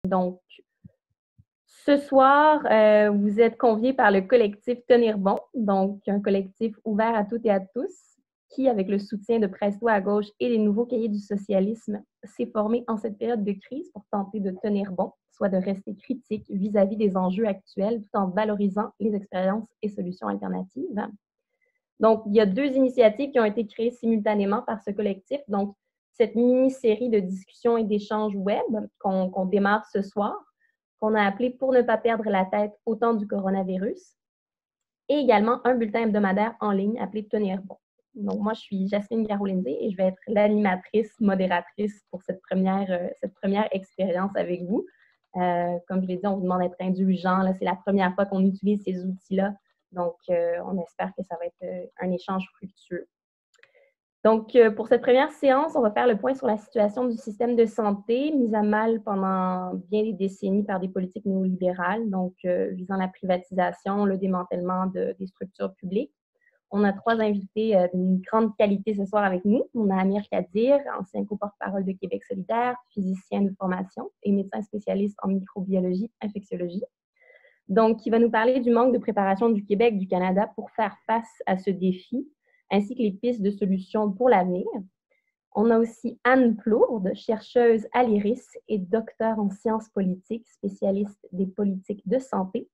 Donc, ce soir, vous êtes conviés par le collectif Tenir Bon, donc un collectif ouvert à toutes et à tous, qui, avec le soutien de Presto à gauche et les nouveaux cahiers du socialisme, s'est formé en cette période de crise pour tenter de tenir bon, soit de rester critique vis-à-vis des enjeux actuels tout en valorisant les expériences et solutions alternatives. Donc, il y a 2 initiatives qui ont été créées simultanément par ce collectif. Donc, cette mini-série de discussions et d'échanges web qu'on démarre ce soir, qu'on a appelé « Pour ne pas perdre la tête au temps du coronavirus », et également un bulletin hebdomadaire en ligne appelé « Tenir bon ». Donc, moi, je suis Jasmine Garolindsay et je vais être l'animatrice, modératrice pour cette première expérience avec vous. Comme je l'ai dit, on vous demande d'être indulgent. C'est la première fois qu'on utilise ces outils-là. Donc, on espère que ça va être un échange fructueux. Donc, pour cette première séance, on va faire le point sur la situation du système de santé, mise à mal pendant bien des décennies par des politiques néolibérales, donc visant la privatisation, le démantèlement des structures publiques. On a 3 invités d'une grande qualité ce soir avec nous. On a Amir Kadir, ancien co-porte-parole de Québec solidaire, physicien de formation et médecin spécialiste en microbiologie, infectiologie. Donc, qui va nous parler du manque de préparation du Québec, du Canada pour faire face à ce défi, ainsi que les pistes de solutions pour l'avenir. On a aussi Anne Plourde, chercheuse à l'IRIS et docteur en sciences politiques, spécialiste des politiques de santé.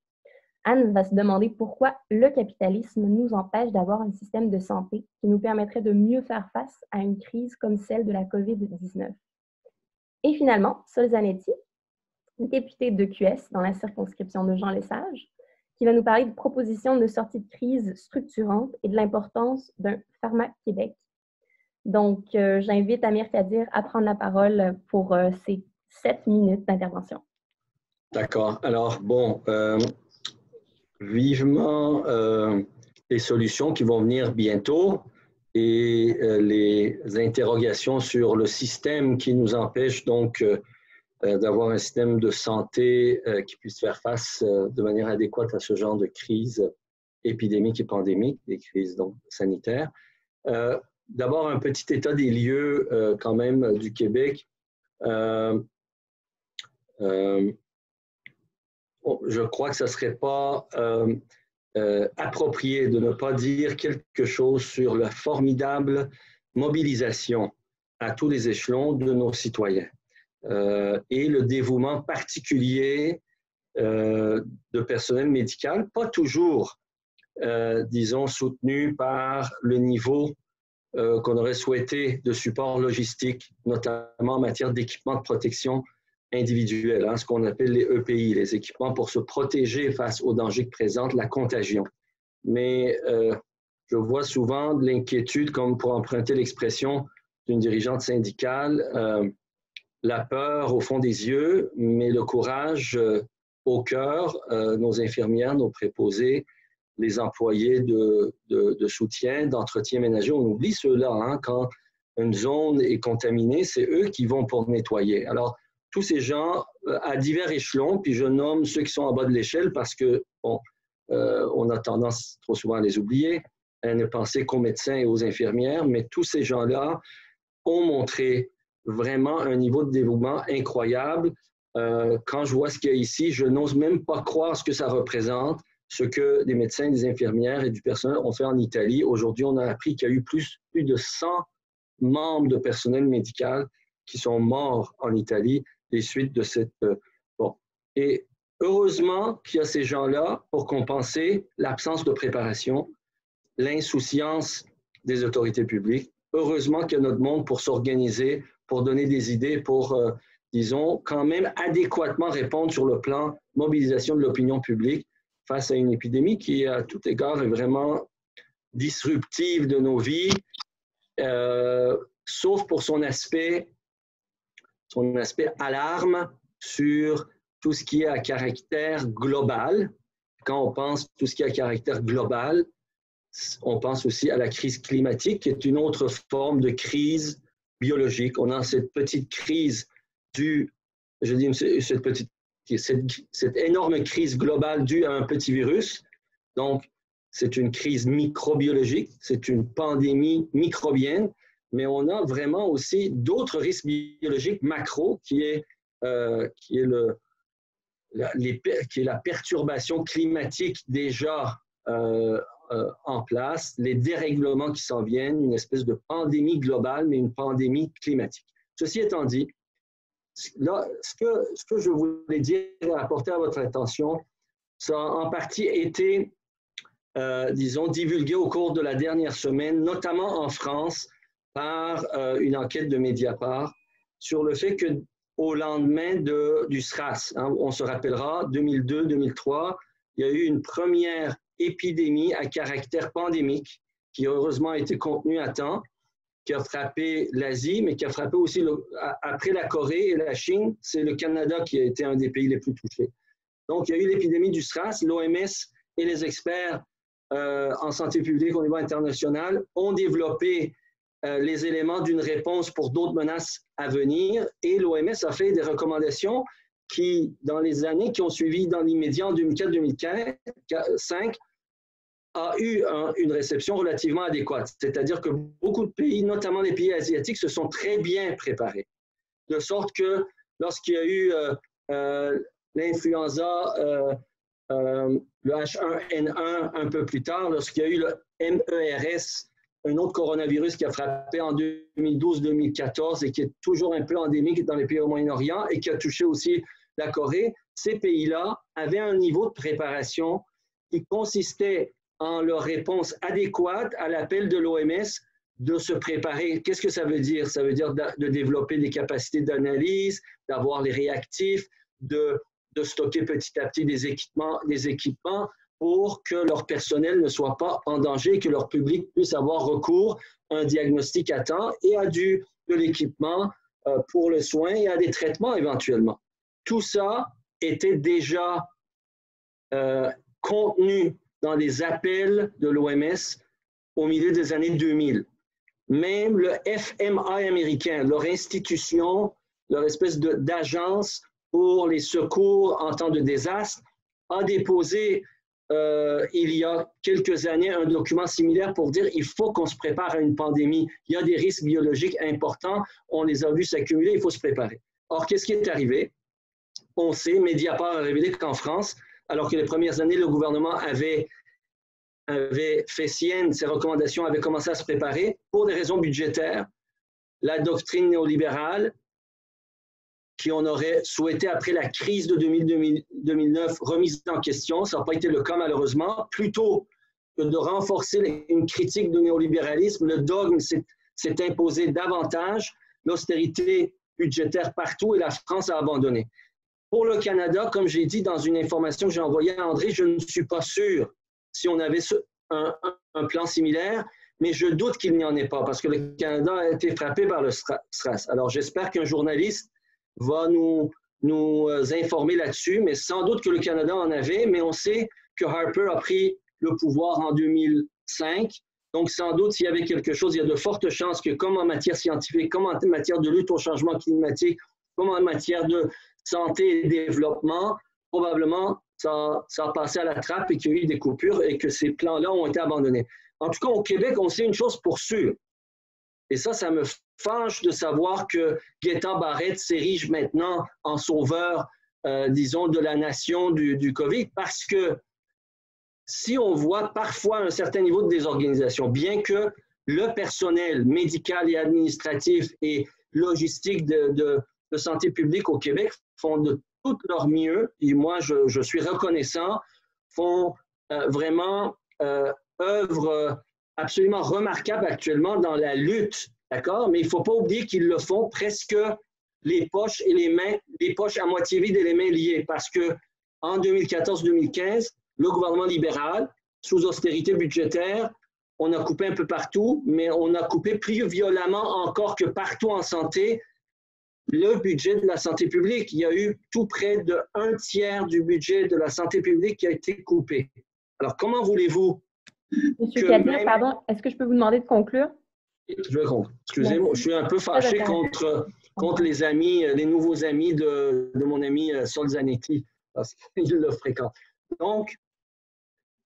Anne va se demander pourquoi le capitalisme nous empêche d'avoir un système de santé qui nous permettrait de mieux faire face à une crise comme celle de la COVID-19. Et finalement, Sol Zanetti, député de QS dans la circonscription de Jean Lesage, qui va nous parler de propositions de sortie de crise structurantes et de l'importance d'un Pharma Québec. Donc, j'invite Amir Kadir à prendre la parole pour ces 7 minutes d'intervention. D'accord. Alors, bon, vivement les solutions qui vont venir bientôt et les interrogations sur le système qui nous empêche donc d'avoir un système de santé qui puisse faire face de manière adéquate à ce genre de crise épidémique et pandémique, des crises donc, sanitaires. D'abord, un petit état des lieux quand même du Québec. Je crois que ce ne serait pas approprié de ne pas dire quelque chose sur la formidable mobilisation à tous les échelons de nos citoyens et le dévouement particulier de personnel médical, pas toujours, disons, soutenu par le niveau qu'on aurait souhaité de support logistique, notamment en matière d'équipement de protection individuelle, ce qu'on appelle les EPI, les équipements pour se protéger face aux dangers que présente la contagion. Mais je vois souvent de l'inquiétude, comme pour emprunter l'expression d'une dirigeante syndicale, la peur au fond des yeux, mais le courage au cœur, nos infirmières, nos préposés, les employés de soutien, d'entretien ménager, on oublie ceux-là. Quand une zone est contaminée, c'est eux qui vont pour nettoyer. Alors, tous ces gens à divers échelons, puis je nomme ceux qui sont en bas de l'échelle parce que bon, on a tendance trop souvent à les oublier, à ne penser qu'aux médecins et aux infirmières, mais tous ces gens-là ont montré vraiment un niveau de dévouement incroyable. Quand je vois ce qu'il y a ici, je n'ose même pas croire ce que ça représente, ce que des médecins, des infirmières et du personnel ont fait en Italie. Aujourd'hui, on a appris qu'il y a eu plus de 100 membres de personnel médical qui sont morts en Italie des suites de cette... Bon. Et heureusement qu'il y a ces gens-là pour compenser l'absence de préparation, l'insouciance des autorités publiques. Heureusement qu'il y a notre monde pour s'organiser, pour donner des idées, pour, disons, quand même adéquatement répondre sur le plan mobilisation de l'opinion publique face à une épidémie qui, à tout égard, est vraiment disruptive de nos vies, sauf pour son aspect alarme sur tout ce qui est à caractère global. Quand on pense tout ce qui est à caractère global, on pense aussi à la crise climatique, qui est une autre forme de crise biologique. On a cette petite crise cette énorme crise globale due à un petit virus. Donc, c'est une crise microbiologique, c'est une pandémie microbienne, mais on a vraiment aussi d'autres risques biologiques macro, qui est qui est la perturbation climatique déjà en place, les dérèglements qui s'en viennent, une espèce de pandémie globale, mais une pandémie climatique. Ceci étant dit, là, ce que je voulais dire et apporter à votre attention, ça a en partie été, disons, divulgué au cours de la dernière semaine, notamment en France, par une enquête de Mediapart, sur le fait qu'au lendemain du SRAS, hein, on se rappellera, 2002-2003, il y a eu une première épidémie à caractère pandémique qui heureusement a été contenue à temps, qui a frappé l'Asie, mais qui a frappé aussi, après la Corée et la Chine, c'est le Canada qui a été un des pays les plus touchés. Donc, il y a eu l'épidémie du SRAS, l'OMS et les experts en santé publique au niveau international ont développé les éléments d'une réponse pour d'autres menaces à venir, et l'OMS a fait des recommandations qui, dans les années qui ont suivi dans l'immédiat, en 2004-2005, a eu une réception relativement adéquate. C'est-à-dire que beaucoup de pays, notamment les pays asiatiques, se sont très bien préparés. De sorte que lorsqu'il y a eu l'influenza, le H1N1 un peu plus tard, lorsqu'il y a eu le MERS, un autre coronavirus qui a frappé en 2012-2014 et qui est toujours un peu endémique dans les pays au Moyen-Orient et qui a touché aussi la Corée, ces pays-là avaient un niveau de préparation qui consistait en leur réponse adéquate à l'appel de l'OMS de se préparer. Qu'est-ce que ça veut dire? Ça veut dire de développer des capacités d'analyse, d'avoir les réactifs, de stocker petit à petit des équipements pour que leur personnel ne soit pas en danger et que leur public puisse avoir recours à un diagnostic à temps et à de l'équipement pour le soin et à des traitements éventuellement. Tout ça était déjà contenu dans les appels de l'OMS au milieu des années 2000. Même le FMI américain, leur institution, leur espèce d'agence pour les secours en temps de désastre, a déposé il y a quelques années un document similaire pour dire il faut qu'on se prépare à une pandémie. Il y a des risques biologiques importants, on les a vus s'accumuler, il faut se préparer. Or, qu'est-ce qui est arrivé? On sait, Mediapart a révélé qu'en France, alors que les premières années, le gouvernement avait fait sienne, ses recommandations avaient commencé à se préparer pour des raisons budgétaires. La doctrine néolibérale, qui on aurait souhaité après la crise de 2009 remise en question, ça n'a pas été le cas malheureusement, plutôt que de renforcer une critique du néolibéralisme, le dogme s'est imposé davantage, l'austérité budgétaire partout et la France a abandonné. Pour le Canada, comme j'ai dit dans une information que j'ai envoyée à André, je ne suis pas sûr si on avait un plan similaire, mais je doute qu'il n'y en ait pas parce que le Canada a été frappé par le SRAS. Alors j'espère qu'un journaliste va nous informer là-dessus, mais sans doute que le Canada en avait, mais on sait que Harper a pris le pouvoir en 2005, donc sans doute s'il y avait quelque chose, il y a de fortes chances que comme en matière scientifique, comme en matière de lutte au changement climatique, comme en matière de santé et développement, probablement ça a passé à la trappe et qu'il y a eu des coupures et que ces plans-là ont été abandonnés. En tout cas, au Québec, on sait une chose pour sûre, et ça me fâche de savoir que Gaétan Barrette s'érige maintenant en sauveur, disons, de la nation du COVID, parce que si on voit parfois un certain niveau de désorganisation, bien que le personnel médical et administratif et logistique de santé publique au Québec font de tout leur mieux, et moi je suis reconnaissant, font vraiment œuvre absolument remarquable actuellement dans la lutte, d'accord? Mais il ne faut pas oublier qu'ils le font presque les poches et les mains, les poches à moitié vides et les mains liées, parce que en 2014-2015, le gouvernement libéral, sous austérité budgétaire, on a coupé un peu partout, mais on a coupé plus violemment encore que partout en santé le budget de la santé publique. Il y a eu tout près de 1/3 du budget de la santé publique qui a été coupé. Alors, comment voulez-vous Monsieur Cadieux, pardon, est-ce que je peux vous demander de conclure? Je vais conclure. Excusez-moi, je suis un peu fâché contre les amis, les nouveaux amis de mon ami Sol Zanetti, parce qu'il le fréquente. Donc,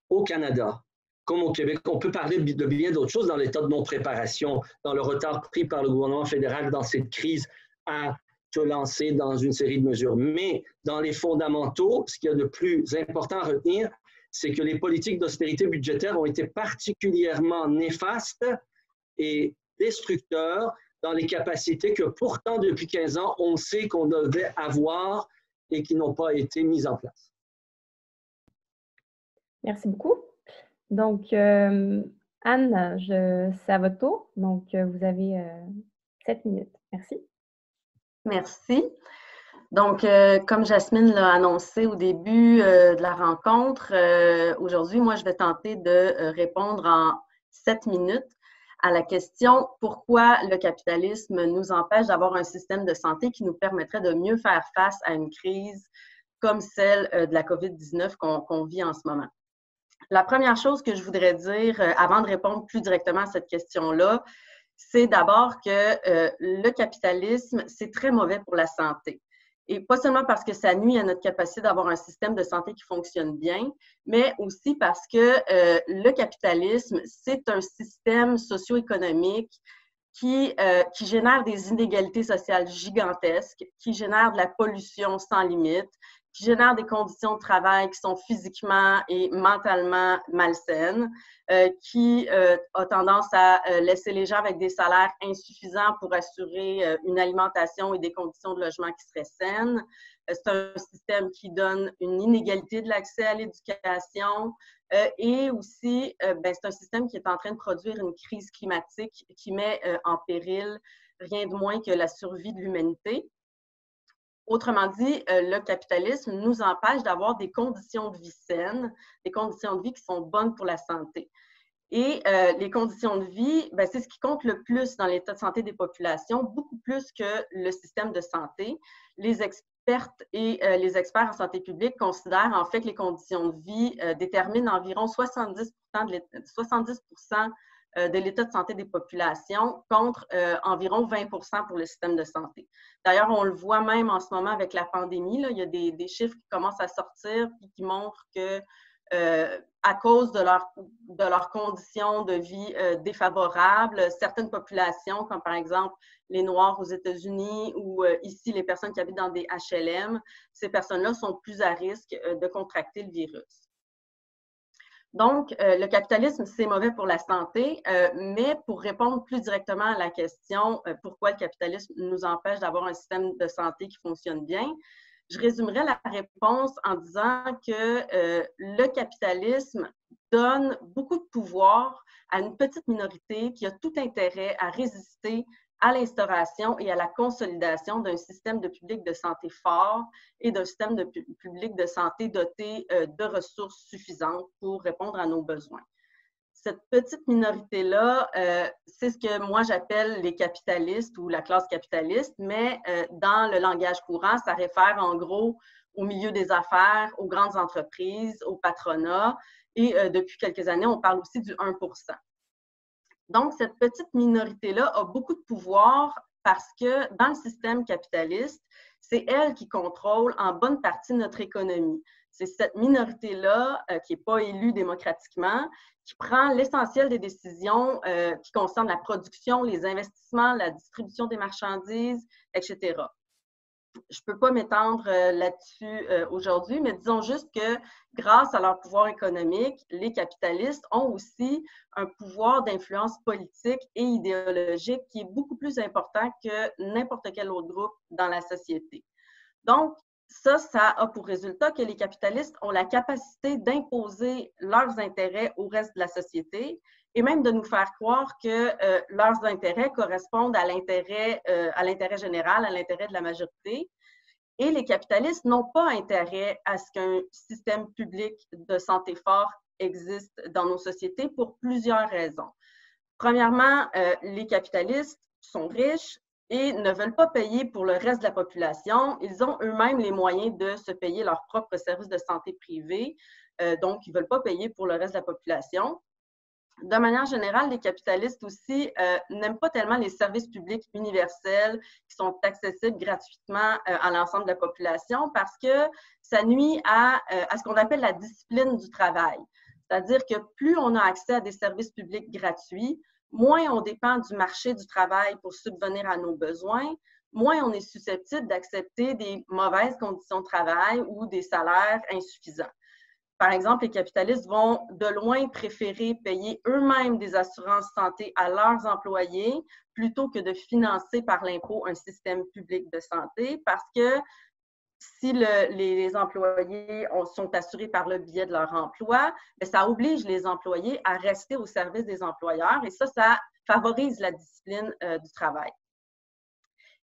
au Canada, comme au Québec, on peut parler de bien d'autres choses dans l'état de non-préparation, dans le retard pris par le gouvernement fédéral dans cette crise à te lancer dans une série de mesures. Mais dans les fondamentaux, ce qu'il y a de plus important à retenir, c'est que les politiques d'austérité budgétaire ont été particulièrement néfastes et destructeurs dans les capacités que pourtant depuis 15 ans, on sait qu'on devait avoir et qui n'ont pas été mises en place. Merci beaucoup. Donc, Anne, c'est à votre tour. Donc, vous avez 7 minutes. Merci. Merci. Donc, comme Jasmine l'a annoncé au début de la rencontre, aujourd'hui, moi, je vais tenter de répondre en 7 minutes à la question « Pourquoi le capitalisme nous empêche d'avoir un système de santé qui nous permettrait de mieux faire face à une crise comme celle de la COVID-19 qu'on vit en ce moment ?» La première chose que je voudrais dire avant de répondre plus directement à cette question-là, c'est d'abord que le capitalisme, c'est très mauvais pour la santé. Et pas seulement parce que ça nuit à notre capacité d'avoir un système de santé qui fonctionne bien, mais aussi parce que le capitalisme, c'est un système socio-économique qui génère des inégalités sociales gigantesques, qui génère de la pollution sans limite, qui génère des conditions de travail qui sont physiquement et mentalement malsaines, qui a tendance à laisser les gens avec des salaires insuffisants pour assurer une alimentation et des conditions de logement qui seraient saines. C'est un système qui donne une inégalité de l'accès à l'éducation et aussi, c'est un système qui est en train de produire une crise climatique qui met en péril rien de moins que la survie de l'humanité. Autrement dit, le capitalisme nous empêche d'avoir des conditions de vie saines, des conditions de vie qui sont bonnes pour la santé. Et les conditions de vie, c'est ce qui compte le plus dans l'état de santé des populations, beaucoup plus que le système de santé. Les expertes et les experts en santé publique considèrent en fait que les conditions de vie déterminent environ 70% de l'état de santé des populations contre environ 20% pour le système de santé. D'ailleurs, on le voit même en ce moment avec la pandémie, là, il y a des chiffres qui commencent à sortir et qui montrent que à cause de leurs conditions de vie défavorables, certaines populations, comme par exemple les Noirs aux États-Unis ou ici les personnes qui habitent dans des HLM, ces personnes-là sont plus à risque de contracter le virus. Donc, le capitalisme, c'est mauvais pour la santé, mais pour répondre plus directement à la question pourquoi le capitalisme nous empêche d'avoir un système de santé qui fonctionne bien, je résumerai la réponse en disant que le capitalisme donne beaucoup de pouvoir à une petite minorité qui a tout intérêt à résister à l'instauration et à la consolidation d'un système de public de santé fort et d'un système de public de santé doté de ressources suffisantes pour répondre à nos besoins. Cette petite minorité-là, c'est ce que moi j'appelle les capitalistes ou la classe capitaliste, mais dans le langage courant, ça réfère en gros au milieu des affaires, aux grandes entreprises, au patronat, et depuis quelques années, on parle aussi du 1%. Donc, cette petite minorité-là a beaucoup de pouvoir parce que dans le système capitaliste, c'est elle qui contrôle en bonne partie notre économie. C'est cette minorité-là qui n'est pas élue démocratiquement, qui prend l'essentiel des décisions qui concernent la production, les investissements, la distribution des marchandises, etc. Je ne peux pas m'étendre là-dessus aujourd'hui, mais disons juste que grâce à leur pouvoir économique, les capitalistes ont aussi un pouvoir d'influence politique et idéologique qui est beaucoup plus important que n'importe quel autre groupe dans la société. Donc, ça a pour résultat que les capitalistes ont la capacité d'imposer leurs intérêts au reste de la société et même de nous faire croire que leurs intérêts correspondent à l'intérêt général, à l'intérêt de la majorité. Et les capitalistes n'ont pas intérêt à ce qu'un système public de santé fort existe dans nos sociétés pour plusieurs raisons. Premièrement, les capitalistes sont riches et ne veulent pas payer pour le reste de la population. Ils ont eux-mêmes les moyens de se payer leurs propres services de santé privés, donc ils ne veulent pas payer pour le reste de la population. De manière générale, les capitalistes aussi n'aiment pas tellement les services publics universels qui sont accessibles gratuitement à l'ensemble de la population parce que ça nuit à ce qu'on appelle la discipline du travail. C'est-à-dire que plus on a accès à des services publics gratuits, moins on dépend du marché du travail pour subvenir à nos besoins, moins on est susceptible d'accepter des mauvaises conditions de travail ou des salaires insuffisants. Par exemple, les capitalistes vont de loin préférer payer eux-mêmes des assurances santé à leurs employés plutôt que de financer par l'impôt un système public de santé parce que si les employés sont assurés par le biais de leur emploi, bien, ça oblige les employés à rester au service des employeurs et ça favorise la discipline du travail.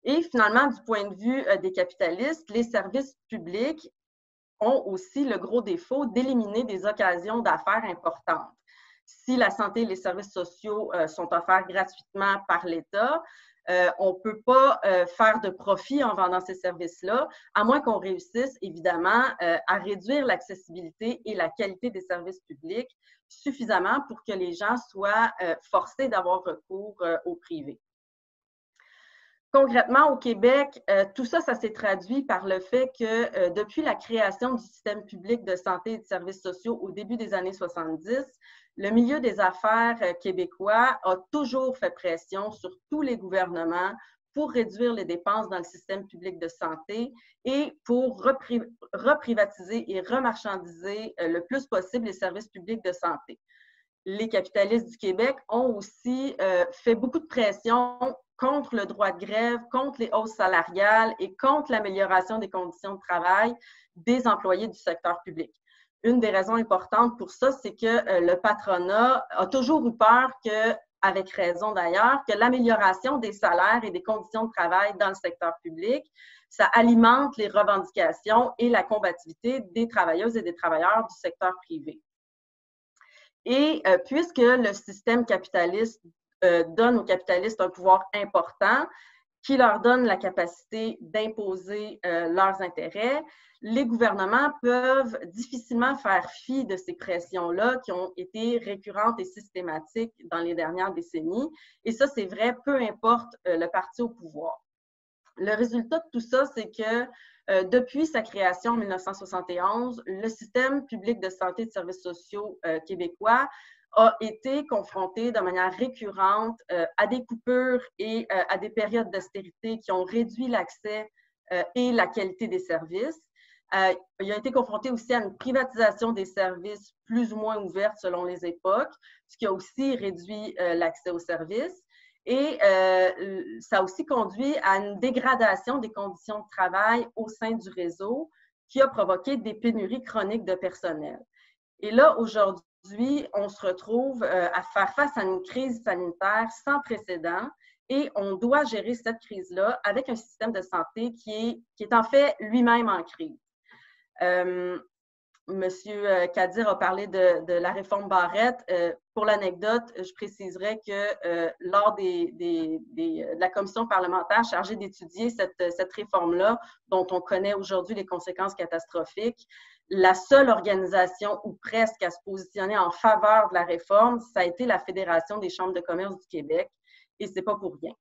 Et finalement, du point de vue des capitalistes, les services publics ont aussi le gros défaut d'éliminer des occasions d'affaires importantes. Si la santé et les services sociaux sont offerts gratuitement par l'État, on ne peut pas faire de profit en vendant ces services-là, à moins qu'on réussisse, évidemment, à réduire l'accessibilité et la qualité des services publics suffisamment pour que les gens soient forcés d'avoir recours au privé. Concrètement, au Québec, tout ça, ça s'est traduit par le fait que depuis la création du système public de santé et de services sociaux au début des années 70, le milieu des affaires québécois a toujours fait pression sur tous les gouvernements pour réduire les dépenses dans le système public de santé et pour reprivatiser et remarchandiser le plus possible les services publics de santé. Les capitalistes du Québec ont aussi fait beaucoup de pression contre le droit de grève, contre les hausses salariales et contre l'amélioration des conditions de travail des employés du secteur public. Une des raisons importantes pour ça, c'est que le patronat a toujours eu peur que, avec raison d'ailleurs, que l'amélioration des salaires et des conditions de travail dans le secteur public, ça alimente les revendications et la combativité des travailleuses et des travailleurs du secteur privé. Et puisque le système capitaliste donne aux capitalistes un pouvoir important qui leur donne la capacité d'imposer leurs intérêts, les gouvernements peuvent difficilement faire fi de ces pressions-là qui ont été récurrentes et systématiques dans les dernières décennies. Et ça, c'est vrai, peu importe le parti au pouvoir. Le résultat de tout ça, c'est que depuis sa création en 1971, le système public de santé et de services sociaux québécois a été confronté de manière récurrente à des coupures et à des périodes d'austérité qui ont réduit l'accès et la qualité des services. Il a été confronté aussi à une privatisation des services plus ou moins ouverte selon les époques, ce qui a aussi réduit l'accès aux services. Et ça a aussi conduit à une dégradation des conditions de travail au sein du réseau qui a provoqué des pénuries chroniques de personnel. Et là, aujourd'hui, on se retrouve à faire face à une crise sanitaire sans précédent et on doit gérer cette crise-là avec un système de santé qui est en fait lui-même en crise. Monsieur Kadir a parlé de la réforme Barrette. Pour l'anecdote, je préciserai que lors de la commission parlementaire chargée d'étudier cette réforme-là, dont on connaît aujourd'hui les conséquences catastrophiques, la seule organisation ou presque à se positionner en faveur de la réforme, ça a été la Fédération des chambres de commerce du Québec, et ce n'est pas pour rien.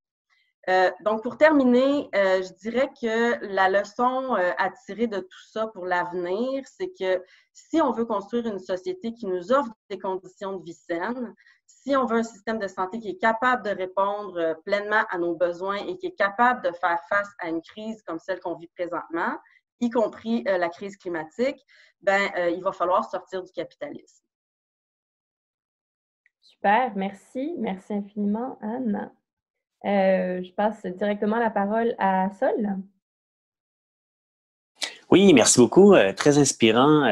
Donc, pour terminer, je dirais que la leçon à tirer de tout ça pour l'avenir, c'est que si on veut construire une société qui nous offre des conditions de vie saines, si on veut un système de santé qui est capable de répondre pleinement à nos besoins et qui est capable de faire face à une crise comme celle qu'on vit présentement, y compris la crise climatique, il va falloir sortir du capitalisme. Super, merci. Merci infiniment, Anne. Je passe directement la parole à Sol. Oui, merci beaucoup. Très inspirant.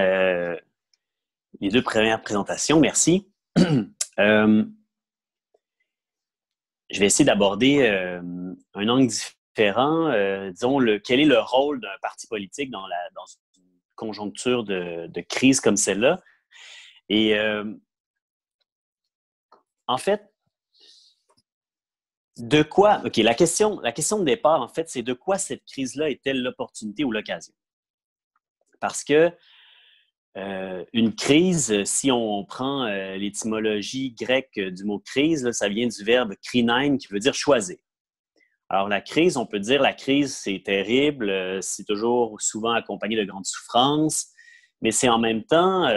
Les deux premières présentations, merci. Je vais essayer d'aborder un angle différent. Disons, quel est le rôle d'un parti politique dans une conjoncture de crise comme celle-là? Et en fait, de quoi, OK, la question de départ, en fait, c'est de quoi cette crise-là est-elle l'opportunité ou l'occasion? Parce que une crise, si on prend l'étymologie grecque du mot crise, là, ça vient du verbe krinein qui veut dire choisir. Alors, la crise, on peut dire la crise, c'est terrible, c'est toujours souvent accompagné de grandes souffrances, mais c'est en même temps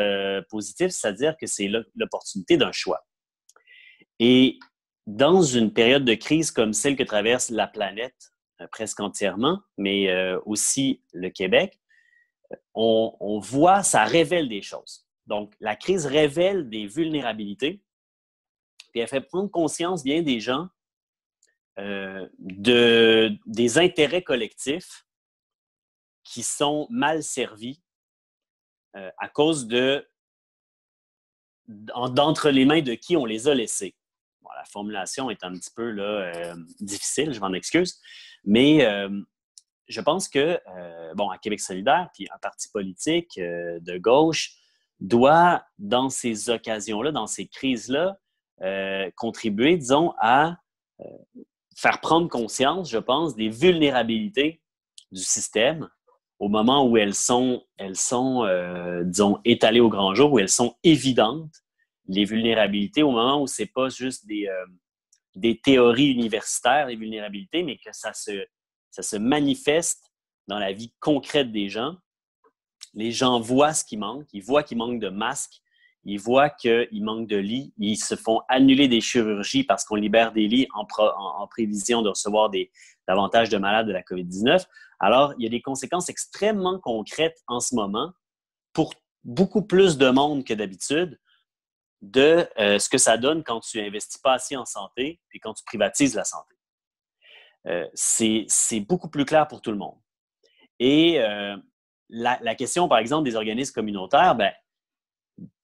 positif, c'est-à-dire que c'est l'opportunité d'un choix. Et dans une période de crise comme celle que traverse la planète presque entièrement, mais aussi le Québec, on voit, ça révèle des choses. Donc, la crise révèle des vulnérabilités, puis elle fait prendre conscience bien des gens des intérêts collectifs qui sont mal servis à cause d'entre les mains de qui on les a laissés. Bon, la formulation est un petit peu là, difficile, je m'en excuse, mais je pense que, à Québec solidaire, puis un parti politique de gauche doit, dans ces occasions-là, dans ces crises-là, contribuer, disons, à faire prendre conscience, je pense, des vulnérabilités du système au moment où elles sont disons, étalées au grand jour, où elles sont évidentes, les vulnérabilités, au moment où ce n'est pas juste des théories universitaires, les vulnérabilités, mais que ça se manifeste dans la vie concrète des gens. Les gens voient ce qui manque, ils voient qu'il manque de masques, ils voient qu'il manque de lits, ils se font annuler des chirurgies parce qu'on libère des lits en prévision de recevoir davantage de malades de la COVID-19. Alors, il y a des conséquences extrêmement concrètes en ce moment pour beaucoup plus de monde que d'habitude de ce que ça donne quand tu n'investis pas assez en santé et quand tu privatises la santé. C'est beaucoup plus clair pour tout le monde. Et la question, par exemple, des organismes communautaires,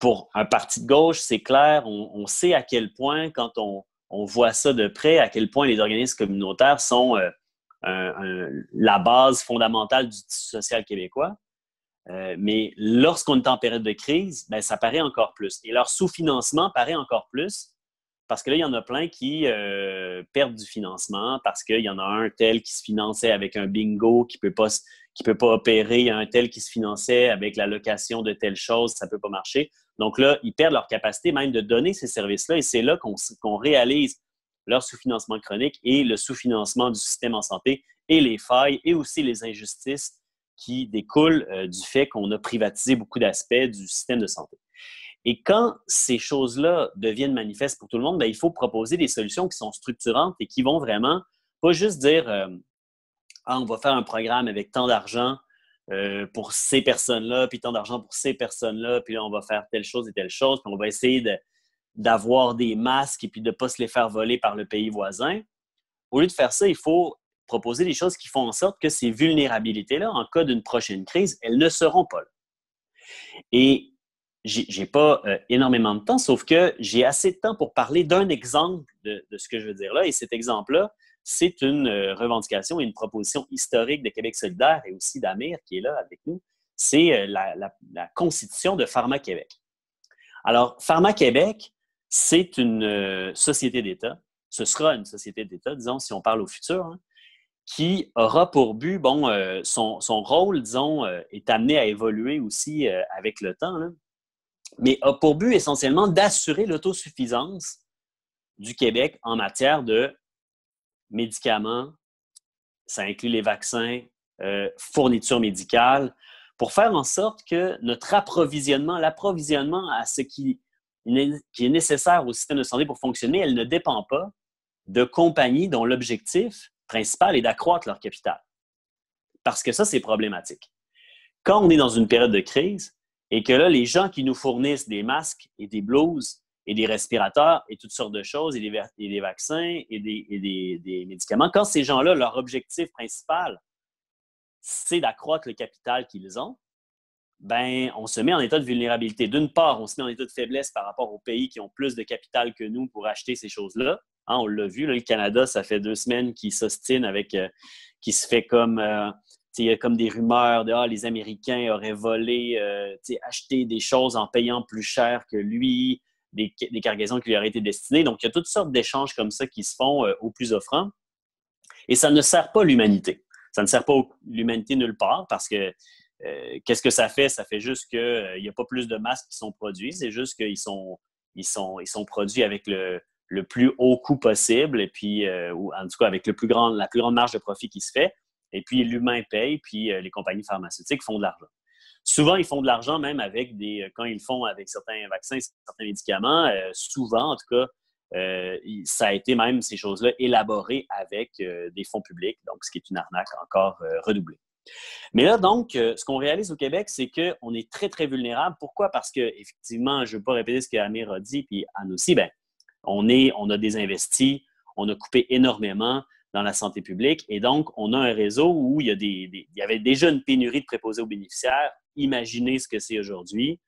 pour un parti de gauche, c'est clair, on sait à quel point, quand on voit ça de près, à quel point les organismes communautaires sont la base fondamentale du tissu social québécois. Mais lorsqu'on est en période de crise, ça paraît encore plus. Et leur sous-financement paraît encore plus parce que là, il y en a plein qui perdent du financement parce qu'il y en a un tel qui se finançait avec un bingo qui peut pas opérer, il y a un tel qui se finançait avec la location de telle chose, ça ne peut pas marcher. Donc là, ils perdent leur capacité même de donner ces services-là et c'est là qu'on réalise leur sous-financement chronique et le sous-financement du système en santé et les failles et aussi les injustices qui découlent du fait qu'on a privatisé beaucoup d'aspects du système de santé. Et quand ces choses-là deviennent manifestes pour tout le monde, il faut proposer des solutions qui sont structurantes et qui vont vraiment pas juste dire on va faire un programme avec tant d'argent pour ces personnes-là, puis tant d'argent pour ces personnes-là, puis là, on va faire telle chose et telle chose, puis on va essayer d'avoir des masques et puis de ne pas se les faire voler par le pays voisin. Au lieu de faire ça, il faut proposer des choses qui font en sorte que ces vulnérabilités-là, en cas d'une prochaine crise, elles ne seront pas là. Et j'ai pas énormément de temps, sauf que j'ai assez de temps pour parler d'un exemple de ce que je veux dire là. Et cet exemple-là, c'est une revendication et une proposition historique de Québec solidaire et aussi d'Amir qui est là avec nous. C'est la constitution de Pharma-Québec. Alors, Pharma-Québec, c'est une société d'État. Ce sera une société d'État, disons, si on parle au futur, qui aura pour but, son rôle, disons, est amené à évoluer aussi avec le temps, mais a pour but essentiellement d'assurer l'autosuffisance du Québec en matière de médicaments, ça inclut les vaccins, fournitures médicales, pour faire en sorte que notre l'approvisionnement à ce qui est nécessaire au système de santé pour fonctionner, elle ne dépend pas de compagnies dont l'objectif principal est d'accroître leur capital. Parce que ça, c'est problématique. Quand on est dans une période de crise et que là, les gens qui nous fournissent des masques et des blouses et des respirateurs et toutes sortes de choses et des vaccins et des médicaments, quand ces gens-là, leur objectif principal, c'est d'accroître le capital qu'ils ont, on se met en état de vulnérabilité. D'une part, on se met en état de faiblesse par rapport aux pays qui ont plus de capital que nous pour acheter ces choses-là. On l'a vu, là, le Canada, ça fait 2 semaines qu'il s'ostine avec, qui se fait comme, il y a comme des rumeurs de les Américains auraient volé, acheté des choses en payant plus cher que lui, des cargaisons qui lui auraient été destinées. Donc, il y a toutes sortes d'échanges comme ça qui se font au plus offrant. Et ça ne sert pas l'humanité. Ça ne sert pas l'humanité nulle part parce que qu'est-ce que ça fait? Ça fait juste qu'il n'y a pas plus de masques qui sont produits. C'est juste qu'ils sont produits avec le plus haut coût possible et puis, ou en tout cas avec la plus grande marge de profit qui se fait. Et puis, l'humain paye, puis les compagnies pharmaceutiques font de l'argent. Souvent, ils font de l'argent même quand ils font avec certains vaccins, certains médicaments. Souvent, en tout cas, Ça a été même, ces choses-là, élaborées avec des fonds publics, donc ce qui est une arnaque encore redoublée. Mais là, donc, ce qu'on réalise au Québec, c'est qu'on est très, très vulnérable. Pourquoi? Parce que, effectivement, je ne veux pas répéter ce qu'Amir a dit, puis Anne aussi, bien, on a désinvesti, on a coupé énormément dans la santé publique, et donc, on a un réseau où il y avait déjà une pénurie de préposés aux bénéficiaires. Imaginez ce que c'est aujourd'hui.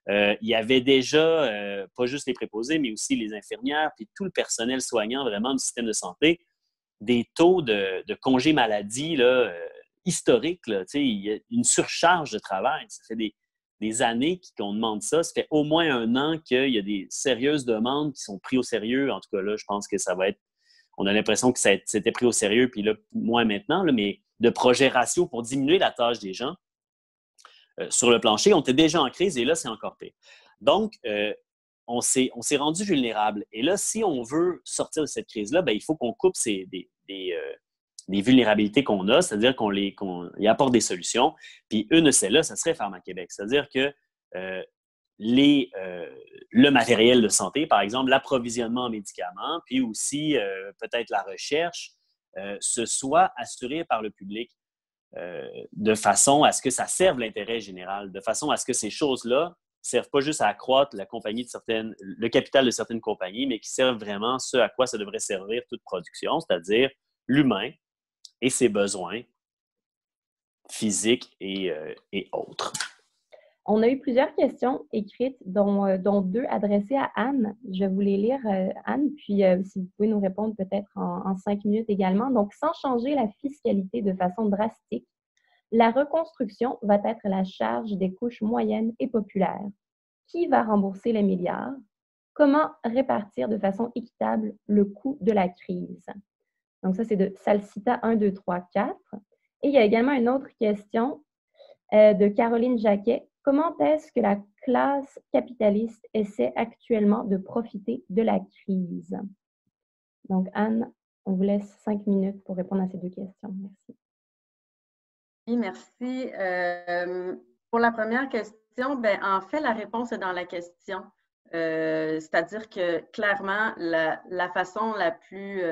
Il y avait déjà, pas juste les préposés, mais aussi les infirmières, puis tout le personnel soignant vraiment du système de santé, des taux de congés maladie là, historiques. Là, il y a une surcharge de travail. Ça fait des années qu'on demande ça. Ça fait au moins 1 an qu'il y a des sérieuses demandes qui sont prises au sérieux. En tout cas, là, je pense que ça va être... On a l'impression que c'était pris au sérieux, puis là, moins maintenant, là, mais de projets ratios pour diminuer la tâche des gens sur le plancher. On était déjà en crise et là, c'est encore pire. Donc, on s'est rendu vulnérable. Et là, si on veut sortir de cette crise-là, bien, il faut qu'on coupe des vulnérabilités qu'on a, c'est-à-dire qu'on y apporte des solutions. Puis une de celles-là, ça serait Pharma-Québec. C'est-à-dire que le matériel de santé, par exemple, l'approvisionnement en médicaments, puis aussi peut-être la recherche, ce soit assuré par le public de façon à ce que ça serve l'intérêt général, de façon à ce que ces choses-là ne servent pas juste à accroître le capital de certaines compagnies, mais qui servent vraiment ce à quoi ça devrait servir toute production, c'est-à-dire l'humain et ses besoins physiques et autres. On a eu plusieurs questions écrites, dont 2 adressées à Anne. Je vais vous les lire, Anne, puis si vous pouvez nous répondre peut-être en 5 minutes également. Donc, sans changer la fiscalité de façon drastique, la reconstruction va être la charge des couches moyennes et populaires. Qui va rembourser les milliards? Comment répartir de façon équitable le coût de la crise? Donc, ça, c'est de Salsita 1, 2, 3, 4. Et il y a également une autre question de Caroline Jacquet. Comment est-ce que la classe capitaliste essaie actuellement de profiter de la crise? Donc, Anne, on vous laisse 5 minutes pour répondre à ces 2 questions. Merci. Oui, merci. Pour la première question, ben, en fait, la réponse est dans la question. C'est-à-dire que clairement, la façon la plus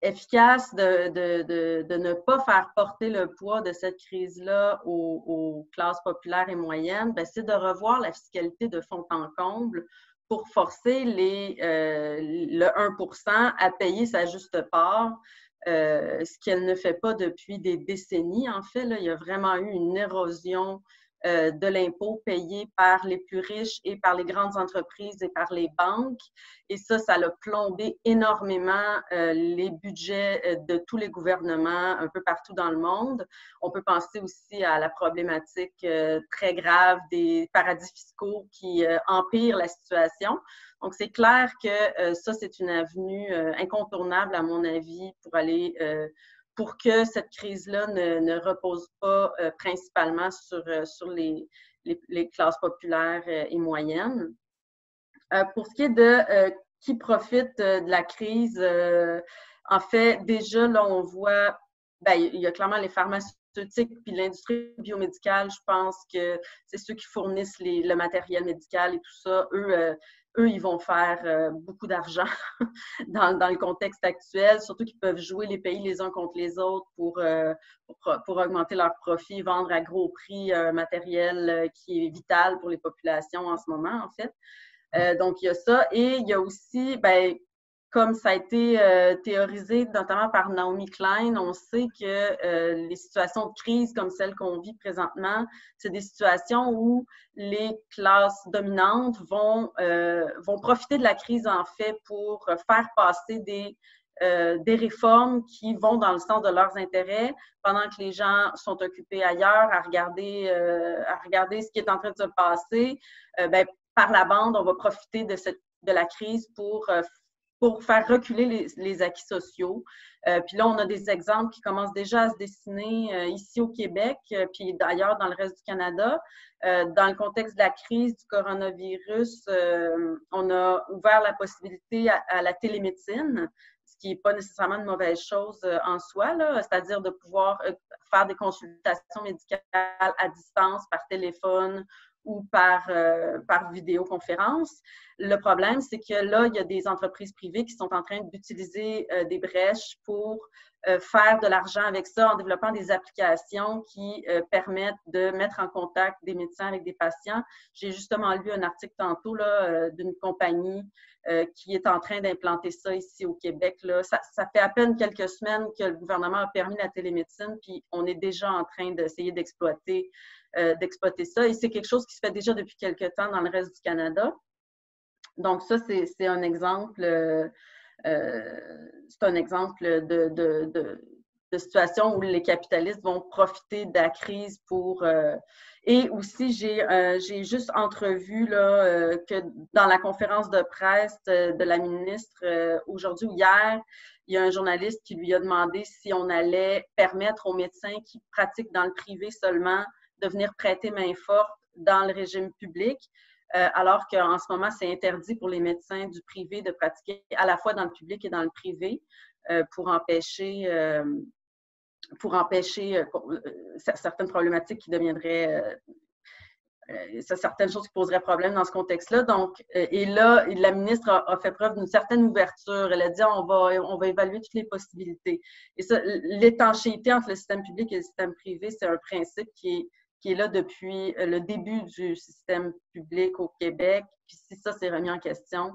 efficace de ne pas faire porter le poids de cette crise-là aux classes populaires et moyennes, ben, c'est de revoir la fiscalité de fond en comble pour forcer le 1% à payer sa juste part, ce qu'elle ne fait pas depuis des décennies. En fait, là, il y a vraiment eu une érosion de l'impôt payé par les plus riches et par les grandes entreprises et par les banques. Et ça a plombé énormément les budgets de tous les gouvernements un peu partout dans le monde. On peut penser aussi à la problématique très grave des paradis fiscaux qui empirent la situation. Donc, c'est clair que ça, c'est une avenue incontournable, à mon avis, pour que cette crise-là ne repose pas principalement sur les classes populaires et moyennes. Pour ce qui est de qui profite de la crise, en fait, déjà, là, on voit, ben, il y a clairement les pharmaceutiques puis l'industrie biomédicale. Je pense que c'est ceux qui fournissent le matériel médical et tout ça. Eux, ils vont faire beaucoup d'argent dans le contexte actuel, surtout qu'ils peuvent jouer les pays les uns contre les autres pour augmenter leurs profits, vendre à gros prix un matériel qui est vital pour les populations en ce moment, en fait. Donc, il y a ça. Et il y a aussi, ben, comme ça a été théorisé notamment par Naomi Klein, on sait que les situations de crise comme celle qu'on vit présentement, c'est des situations où les classes dominantes vont profiter de la crise, en fait, pour faire passer des réformes qui vont dans le sens de leurs intérêts pendant que les gens sont occupés ailleurs à regarder ce qui est en train de se passer. Ben, par la bande, on va profiter de la crise pour faire reculer les acquis sociaux. Puis là, on a des exemples qui commencent déjà à se dessiner ici au Québec, puis d'ailleurs dans le reste du Canada. Dans le contexte de la crise du coronavirus, on a ouvert la possibilité à la télémédecine, ce qui n'est pas nécessairement une mauvaise chose en soi, c'est-à-dire de pouvoir faire des consultations médicales à distance, par téléphone ou par vidéoconférence. Le problème, c'est que là, il y a des entreprises privées qui sont en train d'utiliser des brèches pour faire de l'argent avec ça en développant des applications qui permettent de mettre en contact des médecins avec des patients. J'ai justement lu un article tantôt d'une compagnie qui est en train d'implanter ça ici au Québec. Là. Ça fait à peine quelques semaines que le gouvernement a permis la télémédecine, puis on est déjà en train d'essayer d'exploiter ça. Et c'est quelque chose qui se fait déjà depuis quelques temps dans le reste du Canada. Donc ça, c'est un exemple, de situation où les capitalistes vont profiter de la crise pour... Et aussi, j'ai juste entrevu là, que dans la conférence de presse de la ministre aujourd'hui ou hier, il y a un journaliste qui lui a demandé si on allait permettre aux médecins qui pratiquent dans le privé seulement de venir prêter main forte dans le régime public, alors qu'en ce moment, c'est interdit pour les médecins du privé de pratiquer à la fois dans le public et dans le privé pour empêcher certaines problématiques qui deviendraient... certaines choses qui poseraient problème dans ce contexte-là. Donc, et là, la ministre a fait preuve d'une certaine ouverture. Elle a dit on va évaluer toutes les possibilités. Et ça, l'étanchéité entre le système public et le système privé, c'est un principe qui est là depuis le début du système public au Québec. Puis si ça s'est remis en question,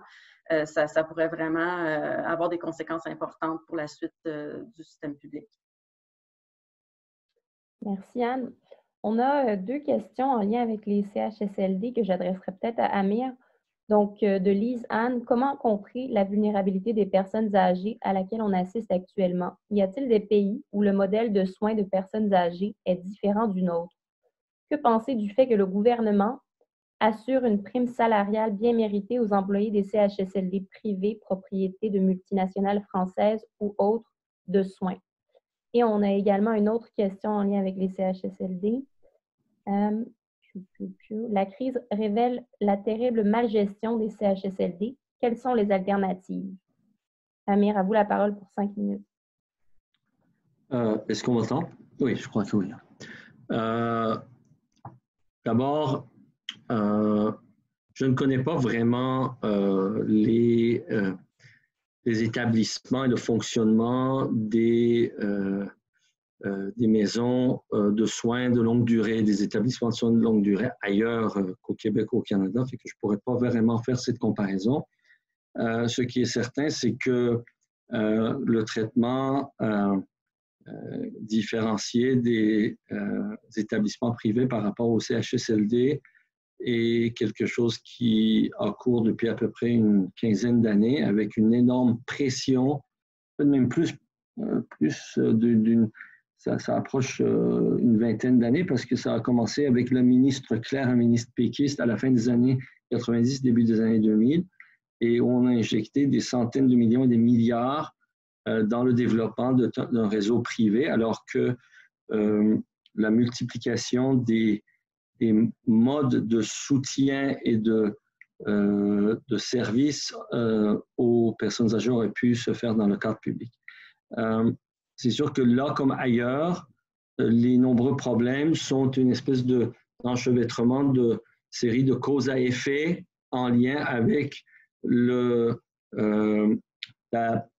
ça pourrait vraiment avoir des conséquences importantes pour la suite du système public. Merci, Anne. On a 2 questions en lien avec les CHSLD que j'adresserai peut-être à Amir. Donc, de Lise Anne, comment contrer la vulnérabilité des personnes âgées à laquelle on assiste actuellement? Y a-t-il des pays où le modèle de soins de personnes âgées est différent du nôtre? Que penser du fait que le gouvernement assure une prime salariale bien méritée aux employés des CHSLD privés, propriété de multinationales françaises ou autres de soins? Et on a également une autre question en lien avec les CHSLD. La crise révèle la terrible malgestion des CHSLD. Quelles sont les alternatives? Amir, à vous la parole pour 5 minutes. Est-ce qu'on m'entend? Oui, je crois que oui. D'abord, je ne connais pas vraiment les établissements et le fonctionnement des maisons de soins de longue durée, des établissements de soins de longue durée ailleurs qu'au Québec ou au Canada, fait que je ne pourrais pas vraiment faire cette comparaison. Ce qui est certain, c'est que le traitement différencié des établissements privés par rapport au CHSLD est quelque chose qui a cours depuis à peu près une quinzaine d'années avec une énorme pression, même plus d'une... Ça approche une vingtaine d'années parce que ça a commencé avec le ministre Claire, un ministre péquiste à la fin des années 90, début des années 2000, et on a injecté des centaines de millions et des milliards dans le développement d'un réseau privé, alors que la multiplication des modes de soutien et de services aux personnes âgées aurait pu se faire dans le cadre public. C'est sûr que là, comme ailleurs, les nombreux problèmes sont une espèce d'enchevêtrement de séries de causes à effet en lien avec la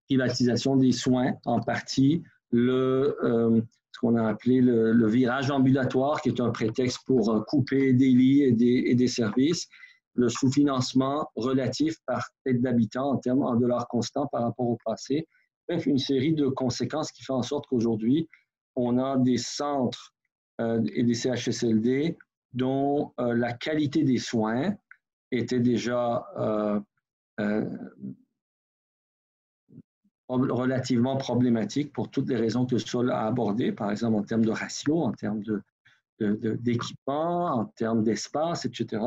privatisation des soins, en partie, ce qu'on a appelé le virage ambulatoire, qui est un prétexte pour couper des lits et des services, le sous-financement relatif par tête d'habitant en termes en dollars constants par rapport au passé. Bref, une série de conséquences qui fait en sorte qu'aujourd'hui, on a des centres et des CHSLD dont la qualité des soins était déjà relativement problématique pour toutes les raisons que Sol a abordées, par exemple en termes de ratio, en termes d'équipement, en termes d'espace, etc.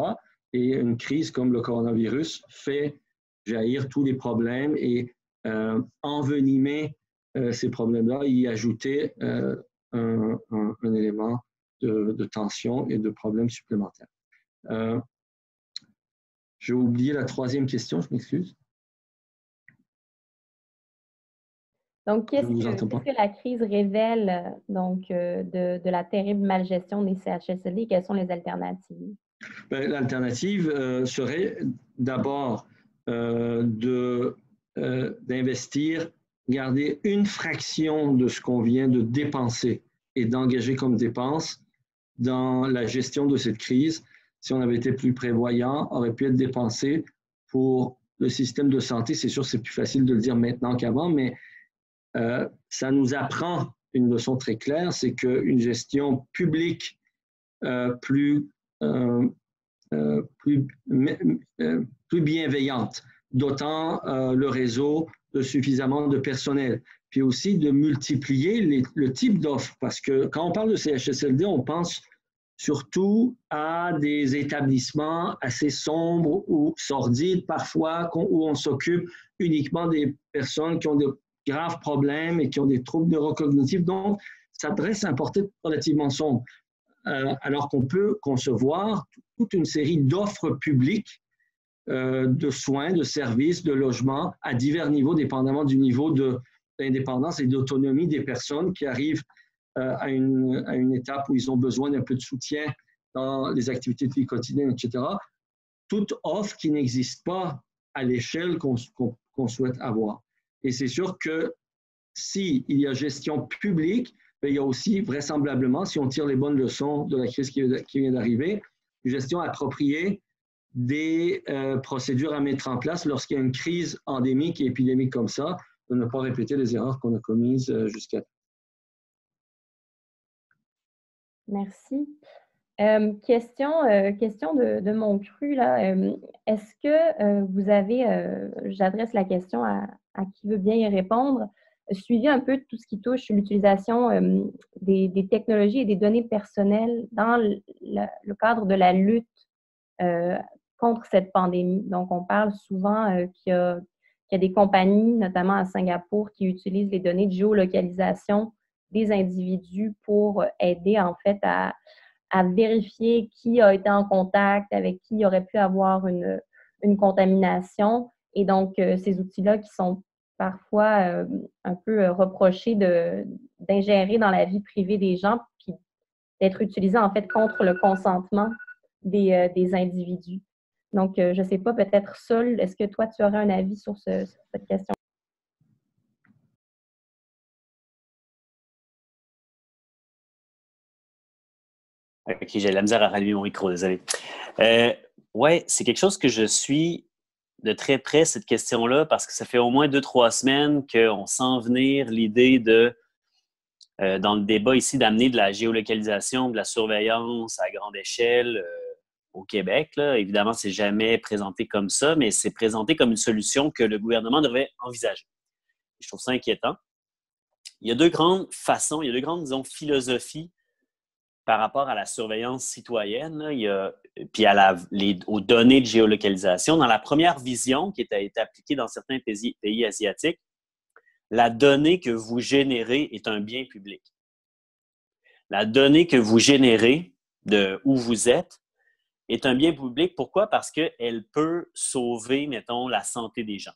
Et une crise comme le coronavirus fait jaillir tous les problèmes et envenimer ces problèmes-là, y ajouter un élément de tension et de problèmes supplémentaires. J'ai oublié la troisième question, je m'excuse. Donc, qu'est-ce que la crise révèle de la terrible malgestion des CHSLD? Quelles sont les alternatives? L'alternative serait d'abord d'investir, garder une fraction de ce qu'on vient de dépenser et d'engager comme dépense dans la gestion de cette crise. Si on avait été plus prévoyant, aurait pu être dépensé pour le système de santé. C'est sûr, c'est plus facile de le dire maintenant qu'avant, mais ça nous apprend une leçon très claire, c'est qu'une gestion publique plus bienveillante, dotant le réseau de suffisamment de personnel, puis aussi de multiplier le type d'offres, parce que quand on parle de CHSLD, on pense surtout à des établissements assez sombres ou sordides parfois, où on s'occupe uniquement des personnes qui ont de graves problèmes et qui ont des troubles neurocognitifs. Donc, ça dresse un portrait relativement sombre. Alors qu'on peut concevoir toute une série d'offres publiques de soins, de services, de logements à divers niveaux, dépendamment du niveau d'indépendance et d'autonomie des personnes qui arrivent à une étape où ils ont besoin d'un peu de soutien dans les activités de vie quotidienne, etc. Toute offre qui n'existe pas à l'échelle qu'on souhaite avoir. Et c'est sûr que s'il y a gestion publique, il y a aussi vraisemblablement, si on tire les bonnes leçons de la crise qui vient d'arriver, une gestion appropriée des procédures à mettre en place lorsqu'il y a une crise endémique et épidémique comme ça, de ne pas répéter les erreurs qu'on a commises jusqu'à. Merci. Question de mon cru, là. Est-ce que vous avez, j'adresse la question à qui veut bien y répondre, suivi un peu tout ce qui touche l'utilisation des technologies et des données personnelles dans le cadre de la lutte contre cette pandémie? Donc, on parle souvent qu'il y a des compagnies, notamment à Singapour, qui utilisent les données de géolocalisation des individus pour aider, en fait, à vérifier qui a été en contact, avec qui il aurait pu avoir une contamination. Et donc, ces outils-là qui sont parfois un peu reprochés d'ingérer dans la vie privée des gens, puis d'être utilisés en fait contre le consentement des individus. Donc, je ne sais pas, peut-être Sol, est-ce que toi, tu aurais un avis sur cette question? OK, j'ai la misère à rallumer mon micro, désolé. Oui, c'est quelque chose que je suis de très près, cette question-là, parce que ça fait au moins 2-3 semaines qu'on sent venir l'idée de, dans le débat ici, d'amener de la géolocalisation, de la surveillance à grande échelle au Québec. Là. Évidemment, c'est jamais présenté comme ça, mais c'est présenté comme une solution que le gouvernement devrait envisager. Je trouve ça inquiétant. Il y a deux grandes façons, il y a deux grandes, disons, philosophies par rapport à la surveillance citoyenne, là, puis aux données de géolocalisation. Dans la première vision qui a été appliquée dans certains pays asiatiques, la donnée que vous générez est un bien public. La donnée que vous générez de où vous êtes est un bien public. Pourquoi? Parce qu'elle peut sauver, mettons, la santé des gens.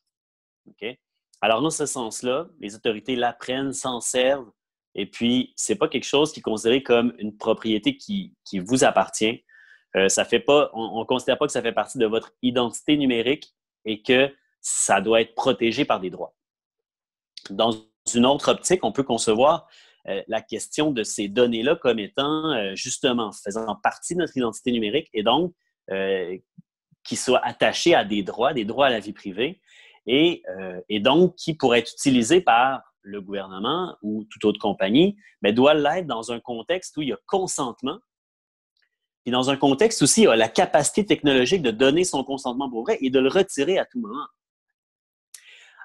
Okay? Alors, dans ce sens-là, les autorités l'apprennent, s'en servent. Et puis, ce n'est pas quelque chose qui est considéré comme une propriété qui vous appartient. Ça fait pas, on ne considère pas que ça fait partie de votre identité numérique et que ça doit être protégé par des droits. Dans une autre optique, on peut concevoir la question de ces données-là comme étant justement faisant partie de notre identité numérique et donc qui soient attachées à des droits à la vie privée et donc qui pourraient être utilisés par le gouvernement ou toute autre compagnie, mais doit l'être dans un contexte où il y a consentement, puis dans un contexte aussi, il y a la capacité technologique de donner son consentement pour vrai et de le retirer à tout moment.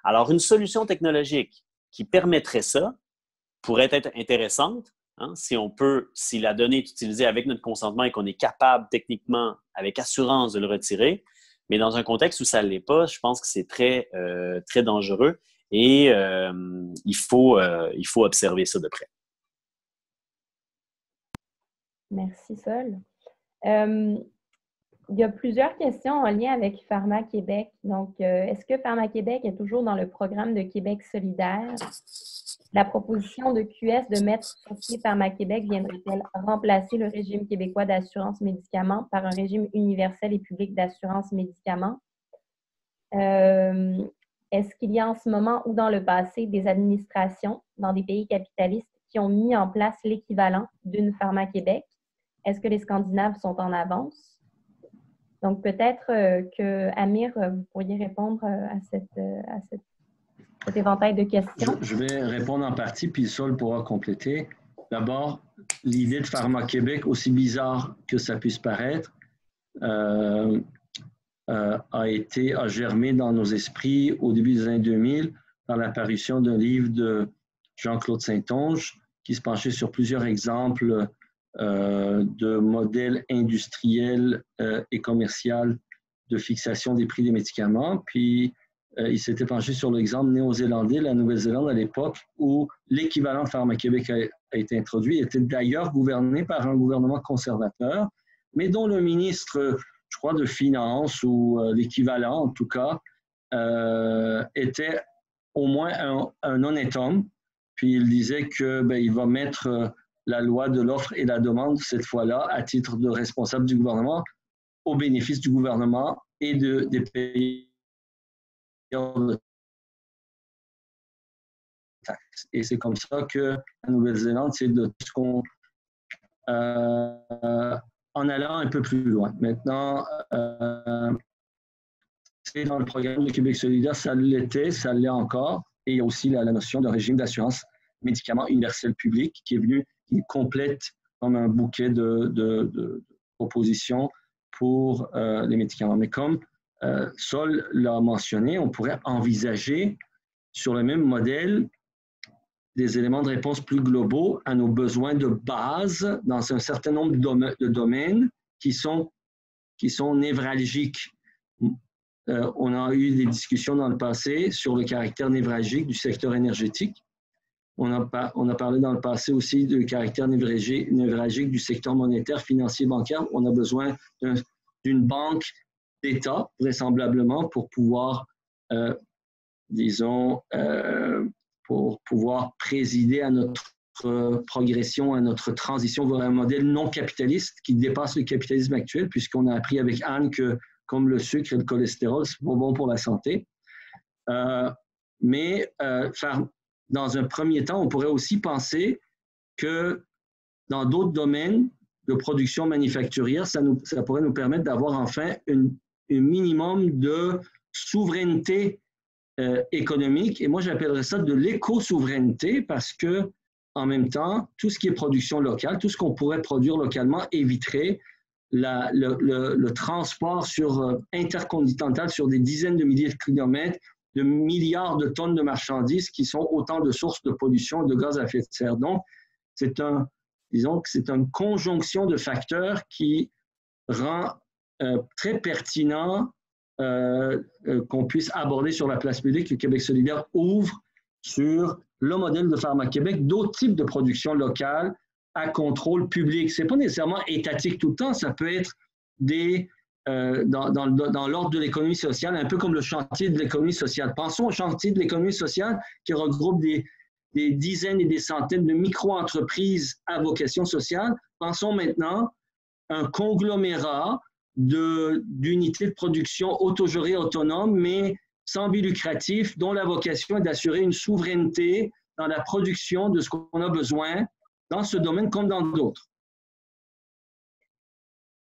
Alors, une solution technologique qui permettrait ça pourrait être intéressante, hein, si la donnée est utilisée avec notre consentement et qu'on est capable techniquement, avec assurance, de le retirer, mais dans un contexte où ça ne l'est pas, je pense que c'est très, très dangereux. Et il faut observer ça de près. Merci, Sol. il y a plusieurs questions en lien avec Pharma Québec. Donc, est-ce que Pharma Québec est toujours dans le programme de Québec solidaire? La proposition de QS de mettre sur pied Pharma Québec viendrait-elle remplacer le régime québécois d'assurance médicaments par un régime universel et public d'assurance médicaments? Est-ce qu'il y a en ce moment ou dans le passé des administrations dans des pays capitalistes qui ont mis en place l'équivalent d'une Pharma Québec? Est-ce que les Scandinaves sont en avance? Donc, peut-être que, Amir, vous pourriez répondre à cet éventail de questions. Je vais répondre en partie, puis Sol pourra compléter. D'abord, l'idée de Pharma Québec, aussi bizarre que ça puisse paraître, a germé dans nos esprits au début des années 2000 par l'apparition d'un livre de Jean-Claude Saintonge qui se penchait sur plusieurs exemples de modèles industriels et commerciaux de fixation des prix des médicaments. Puis, il s'était penché sur l'exemple néo-zélandais, la Nouvelle-Zélande à l'époque, où l'équivalent de Pharma Québec a été introduit, était d'ailleurs gouverné par un gouvernement conservateur, mais dont le ministre, je crois, de Finances, ou l'équivalent en tout cas, était au moins un honnête homme. Puis il disait qu'il va mettre la loi de l'offre et la demande, cette fois-là, à titre de responsable du gouvernement, au bénéfice du gouvernement et des pays de taxes. Et c'est comme ça que la Nouvelle-Zélande, c'est de ce qu'on... en allant un peu plus loin. Maintenant, c'est dans le programme de Québec solidaire, ça l'était, ça l'est encore. Et il y a aussi la notion de régime d'assurance médicaments universel public qui est venu, qui complète comme un bouquet de propositions pour les médicaments. Mais comme Sol l'a mentionné, on pourrait envisager sur le même modèle des éléments de réponse plus globaux à nos besoins de base dans un certain nombre de domaines qui sont névralgiques. On a eu des discussions dans le passé sur le caractère névralgique du secteur énergétique. On a parlé dans le passé aussi du caractère névralgique du secteur monétaire, financier, bancaire. On a besoin d'une banque d'État, vraisemblablement, pour pouvoir, pour pouvoir présider à notre progression, à notre transition vers un modèle non capitaliste qui dépasse le capitalisme actuel, puisqu'on a appris avec Anne que, comme le sucre et le cholestérol, c'est pas bon pour la santé. Dans un premier temps, on pourrait aussi penser que dans d'autres domaines de production manufacturière, ça pourrait nous permettre d'avoir enfin un minimum de souveraineté économique. Et moi, j'appellerais ça de l'éco-souveraineté parce que, en même temps, tout ce qui est production locale, tout ce qu'on pourrait produire localement éviterait le transport intercontinental sur des dizaines de milliers de kilomètres, de milliards de tonnes de marchandises qui sont autant de sources de pollution de gaz à effet de serre. Donc, disons que c'est une conjonction de facteurs qui rend très pertinent qu'on puisse aborder sur la place publique que Québec solidaire ouvre sur le modèle de Pharma Québec, d'autres types de production locale à contrôle public. Ce n'est pas nécessairement étatique tout le temps, ça peut être dans l'ordre de l'économie sociale, un peu comme le chantier de l'économie sociale. Pensons au chantier de l'économie sociale qui regroupe des dizaines et des centaines de micro-entreprises à vocation sociale. Pensons maintenant à un conglomérat d'unités de production autogérées, autonomes, mais sans but lucratif, dont la vocation est d'assurer une souveraineté dans la production de ce qu'on a besoin dans ce domaine comme dans d'autres.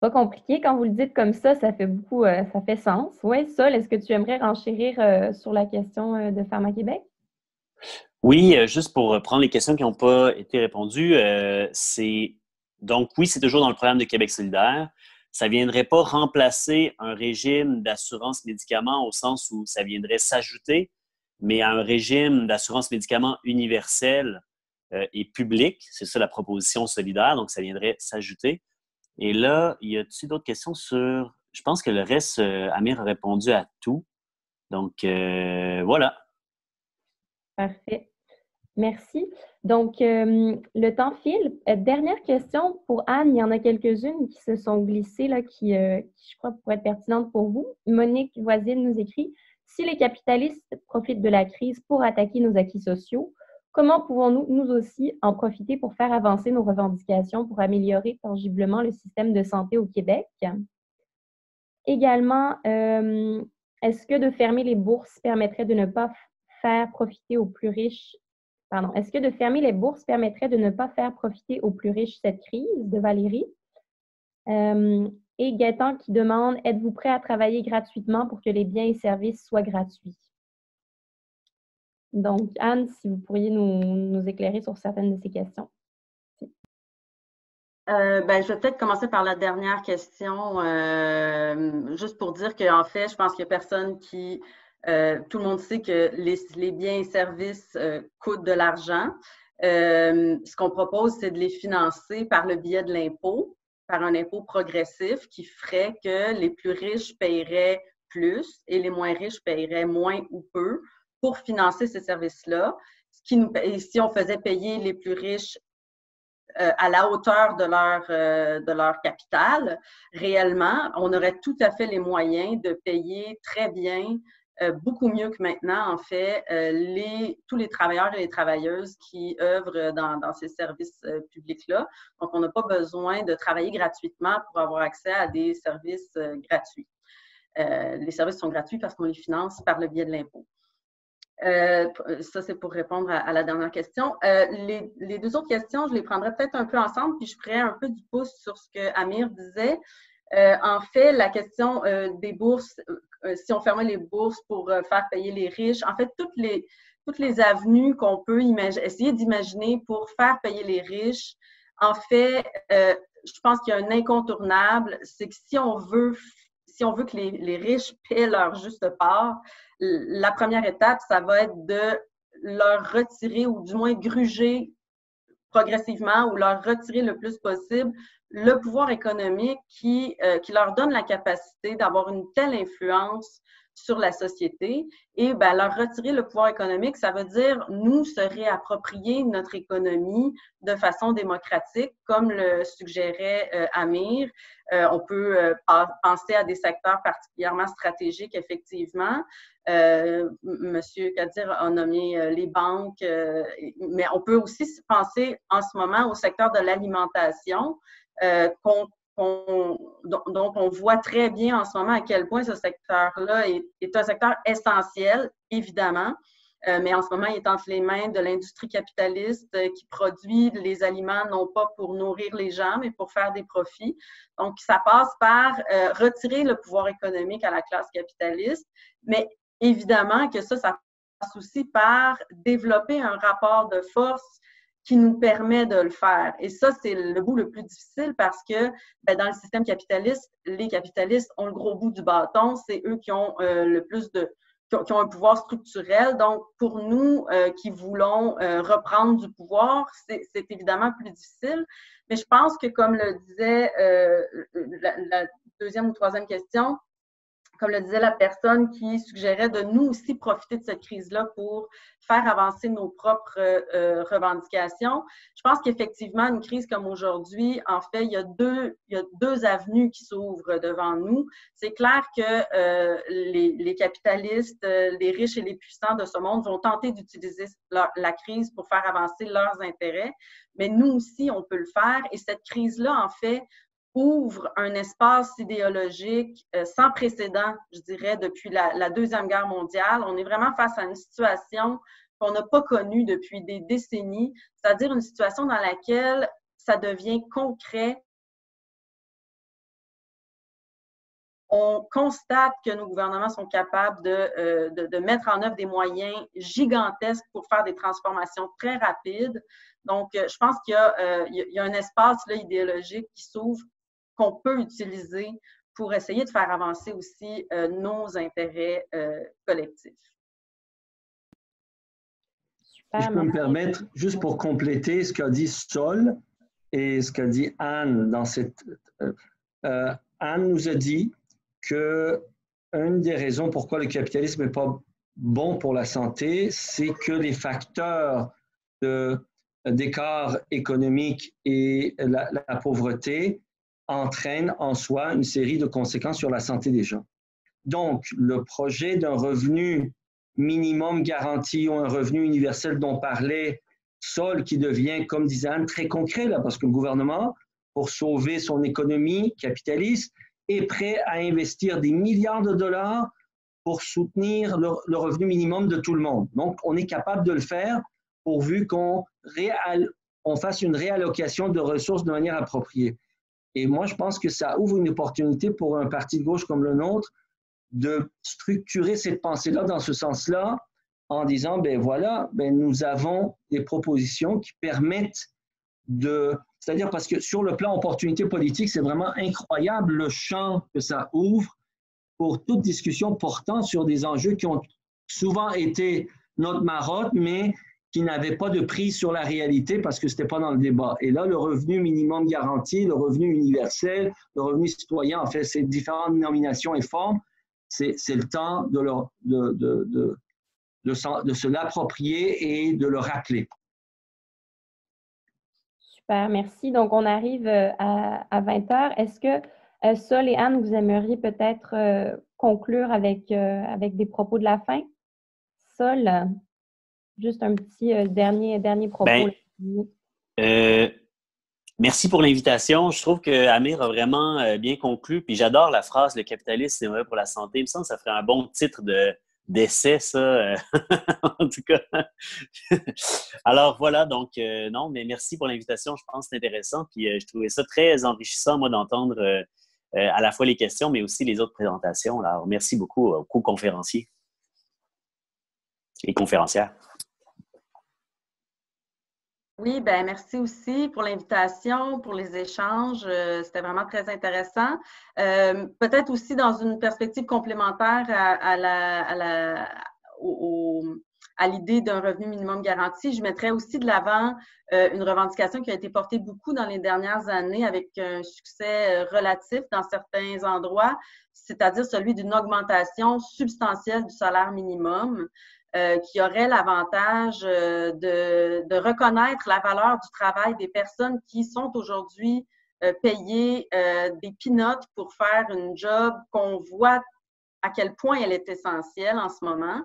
Pas compliqué. Quand vous le dites comme ça fait beaucoup, ça fait sens. Oui, Sol, est-ce que tu aimerais renchérir sur la question de Pharma Québec? Oui, juste pour prendre les questions qui n'ont pas été répondues, donc oui, c'est toujours dans le programme de Québec solidaire. Ça ne viendrait pas remplacer un régime d'assurance médicaments au sens où ça viendrait s'ajouter, mais à un régime d'assurance médicaments universel et public. C'est ça la proposition solidaire, donc ça viendrait s'ajouter. Et là, y a-t-il d'autres questions sur... Je pense que le reste, Amir a répondu à tout. Donc, voilà. Parfait. Merci. Donc, le temps file. Dernière question pour Anne. Il y en a quelques-unes qui se sont glissées, là, qui, je crois, pourraient être pertinentes pour vous. Monique Voisine nous écrit « Si les capitalistes profitent de la crise pour attaquer nos acquis sociaux, comment pouvons-nous, nous aussi, en profiter pour faire avancer nos revendications pour améliorer tangiblement le système de santé au Québec? » Également, est-ce que de fermer les bourses permettrait de ne pas faire profiter aux plus riches Est-ce que de fermer les bourses permettrait de ne pas faire profiter aux plus riches cette crise, de Valérie? Et Gaëtan qui demande « Êtes-vous prêt à travailler gratuitement pour que les biens et services soient gratuits? » Donc, Anne, si vous pourriez nous éclairer sur certaines de ces questions. Je vais peut-être commencer par la dernière question, juste pour dire qu'en fait, je pense qu'il n'y a personne qui... tout le monde sait que les biens et services coûtent de l'argent. Ce qu'on propose, c'est de les financer par le biais de l'impôt, par un impôt progressif qui ferait que les plus riches paieraient plus et les moins riches paieraient moins ou peu pour financer ces services-là. Et si on faisait payer les plus riches à la hauteur de leur capital, réellement, on aurait tout à fait les moyens de payer très bien, beaucoup mieux que maintenant, en fait, tous les travailleurs et les travailleuses qui œuvrent dans ces services publics-là. Donc, on n'a pas besoin de travailler gratuitement pour avoir accès à des services gratuits. Les services sont gratuits parce qu'on les finance par le biais de l'impôt. Ça, c'est pour répondre à la dernière question. Les deux autres questions, je les prendrai peut-être un peu ensemble, puis je ferai un peu du pouce sur ce que Amir disait. En fait, la question des bourses, si on fermait les bourses pour faire payer les riches, en fait, toutes les avenues qu'on peut essayer d'imaginer pour faire payer les riches, en fait, je pense qu'il y a un incontournable, c'est que si on veut que les riches paient leur juste part, la première étape, ça va être de leur retirer ou du moins gruger progressivement ou leur retirer le plus possible le pouvoir économique qui leur donne la capacité d'avoir une telle influence sur la société. Et bien, leur retirer le pouvoir économique, ça veut dire nous se réapproprier notre économie de façon démocratique, comme le suggérait Amir. On peut penser à des secteurs particulièrement stratégiques, effectivement. Monsieur Kadir a nommé les banques, mais on peut aussi penser en ce moment au secteur de l'alimentation, dont on voit très bien en ce moment à quel point ce secteur-là est un secteur essentiel, évidemment, mais en ce moment, il est entre les mains de l'industrie capitaliste qui produit les aliments non pas pour nourrir les gens, mais pour faire des profits. Donc, ça passe par retirer le pouvoir économique à la classe capitaliste, mais évidemment que ça passe aussi par développer un rapport de force qui nous permet de le faire. Et ça, c'est le bout le plus difficile parce que dans le système capitaliste, les capitalistes ont le gros bout du bâton. C'est eux qui ont le plus qui ont un pouvoir structurel. Donc, pour nous qui voulons reprendre du pouvoir, c'est évidemment plus difficile. Mais je pense que, comme le disait la deuxième ou troisième question, comme le disait la personne qui suggérait de nous aussi profiter de cette crise-là pour faire avancer nos propres revendications. Je pense qu'effectivement, une crise comme aujourd'hui, en fait, il y a deux avenues qui s'ouvrent devant nous. C'est clair que les capitalistes, les riches et les puissants de ce monde vont tenter d'utiliser la crise pour faire avancer leurs intérêts, mais nous aussi, on peut le faire. Et cette crise-là, en fait, ouvre un espace idéologique sans précédent, je dirais, depuis la Deuxième Guerre mondiale. On est vraiment face à une situation qu'on n'a pas connue depuis des décennies, c'est-à-dire une situation dans laquelle ça devient concret. On constate que nos gouvernements sont capables de mettre en œuvre des moyens gigantesques pour faire des transformations très rapides. Donc, je pense qu'il y a un espace là, idéologique qui s'ouvre qu'on peut utiliser pour essayer de faire avancer aussi nos intérêts collectifs. Super, si je peux me permettre, juste pour compléter ce qu'a dit Sol et ce qu'a dit Anne dans cette... Anne nous a dit qu'une des raisons pourquoi le capitalisme n'est pas bon pour la santé, c'est que les facteurs d'écart économique et la pauvreté entraîne en soi une série de conséquences sur la santé des gens. Donc, le projet d'un revenu minimum garanti ou un revenu universel dont parlait Sol, qui devient, comme disait Anne, très concret, là, parce que le gouvernement, pour sauver son économie capitaliste, est prêt à investir des milliards de dollars pour soutenir le revenu minimum de tout le monde. Donc, on est capable de le faire pourvu qu'on fasse une réallocation de ressources de manière appropriée. Et moi, je pense que ça ouvre une opportunité pour un parti de gauche comme le nôtre de structurer cette pensée-là dans ce sens-là en disant, ben voilà, ben nous avons des propositions qui permettent de... C'est-à-dire parce que sur le plan opportunité politique, c'est vraiment incroyable le champ que ça ouvre pour toute discussion portant sur des enjeux qui ont souvent été notre marotte, mais qui n'avaient pas de prise sur la réalité parce que ce n'était pas dans le débat. Et là, le revenu minimum garanti, le revenu universel, le revenu citoyen, en fait, ces différentes dénominations et formes, c'est le temps de se l'approprier et de le rappeler. Super, merci. Donc, on arrive à 20 heures. Est-ce que Sol et Anne, vous aimeriez peut-être conclure avec des propos de la fin? Sol, juste un petit dernier propos. Merci pour l'invitation. Je trouve que Amir a vraiment bien conclu. Puis j'adore la phrase « Le capitalisme, c'est vrai pour la santé ». Il me semble que ça ferait un bon titre d'essai, ça. En tout cas. Alors voilà, donc non, mais merci pour l'invitation. Je pense que c'est intéressant. Puis je trouvais ça très enrichissant, moi, d'entendre à la fois les questions, mais aussi les autres présentations. Alors merci beaucoup aux co-conférenciers et conférencières. Oui, ben merci aussi pour l'invitation, pour les échanges. C'était vraiment très intéressant. Peut-être aussi dans une perspective complémentaire à l'idée d'un revenu minimum garanti, je mettrais aussi de l'avant une revendication qui a été portée beaucoup dans les dernières années avec un succès relatif dans certains endroits, c'est-à-dire celui d'une augmentation substantielle du salaire minimum. Qui aurait l'avantage de reconnaître la valeur du travail des personnes qui sont aujourd'hui payées des peanuts pour faire une job qu'on voit à quel point elle est essentielle en ce moment.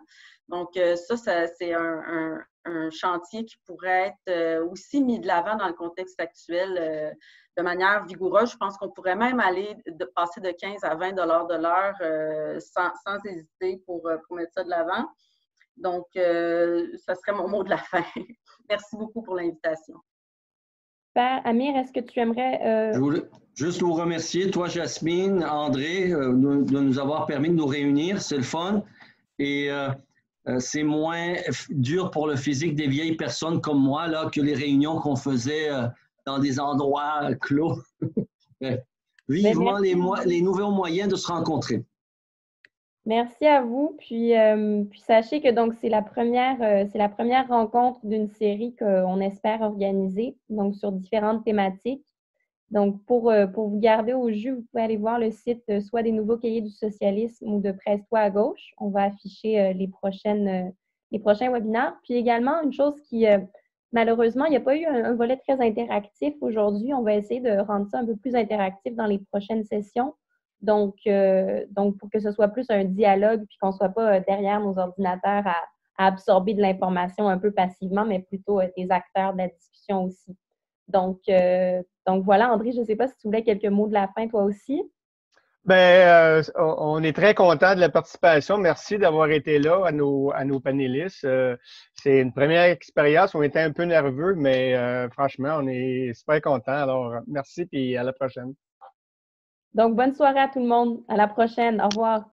Donc, ça c'est un chantier qui pourrait être aussi mis de l'avant dans le contexte actuel de manière vigoureuse. Je pense qu'on pourrait même passer de 15 à 20 $ de l'heure sans hésiter pour mettre ça de l'avant. Donc, ça serait mon mot de la fin. Merci beaucoup pour l'invitation. Super. Amir, est-ce que tu aimerais... Je voulais juste vous remercier, toi, Jasmine, André, de nous avoir permis de nous réunir. C'est le fun. Et c'est moins dur pour le physique des vieilles personnes comme moi là, que les réunions qu'on faisait dans des endroits clos. Vivement les nouveaux moyens de se rencontrer. Merci à vous. Puis sachez que donc c'est la première rencontre d'une série qu'on espère organiser, donc sur différentes thématiques. Donc, pour vous garder au jus, vous pouvez aller voir le site soit des Nouveaux Cahiers du socialisme ou de Presse-toi à gauche. On va afficher les prochains webinaires. Puis également, une chose qui, malheureusement, il n'y a pas eu un volet très interactif aujourd'hui. On va essayer de rendre ça un peu plus interactif dans les prochaines sessions. Donc, pour que ce soit plus un dialogue, puis qu'on ne soit pas derrière nos ordinateurs à absorber de l'information un peu passivement, mais plutôt des acteurs de la discussion aussi. Donc voilà, André, je ne sais pas si tu voulais quelques mots de la fin, toi aussi. Bien, on est très content de la participation. Merci d'avoir été là à nos panélistes. C'est une première expérience. On était un peu nerveux, mais franchement, on est super contents. Alors, merci et à la prochaine. Donc, bonne soirée à tout le monde. À la prochaine. Au revoir.